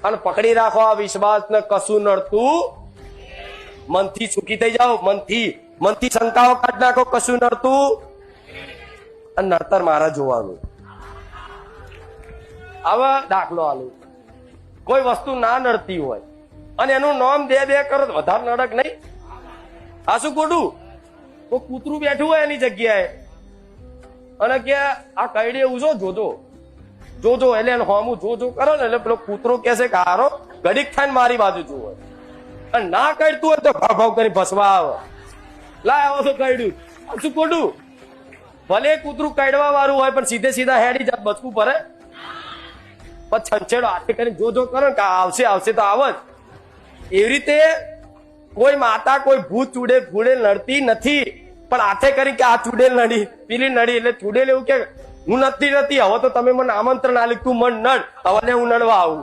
અને પકડી રાખો આ વિશ્વાસ ને કશું નડતું મનથી સુખી થઈ જાઓ મનથી શંકાઓ કાઢી નાખો કશું નડતું અને નડતર મારા જોવાનું હવે દાખલો આલું કોઈ વસ્તુ ના નડતી હોય અને એનું નામ બે કરો વધારે નડક નહીં આ શું ખોટું તો કૂતરું બેઠું હોય એની જગ્યાએ અને કે આ કઈડે એવું જોજો એટલે એનું હોમું જોજો કરો ને એટલે પેલો કૂતરો કે છે કે હારો ઘડીક થાય મારી બાજુ જોવો અને ના કઈડતું હોય તો ભાવ ભાવ કરી ભસવા આવે લાય આવો તો કઈડ્યું આ શું ખોટું ભલે કૂતરું કઈડવા વાળું હોય પણ સીધા હેડી જાત બચકું પડે પણ છંછેડો હાથે કરીને જોજો કરો ને કે આવશે તો આવ જ એવી રીતે કોઈ માતા કોઈ ભૂત ચૂડેલ નડતી નથી પણ હાથે કરી કે આ ચૂડેલ નડી પેલી નડી એટલે ચૂડેલ એવું કે હું નથી હવે તો તમે મને આમંત્રણ આલ્યું તું મન નડ હવે હું નડવા આવું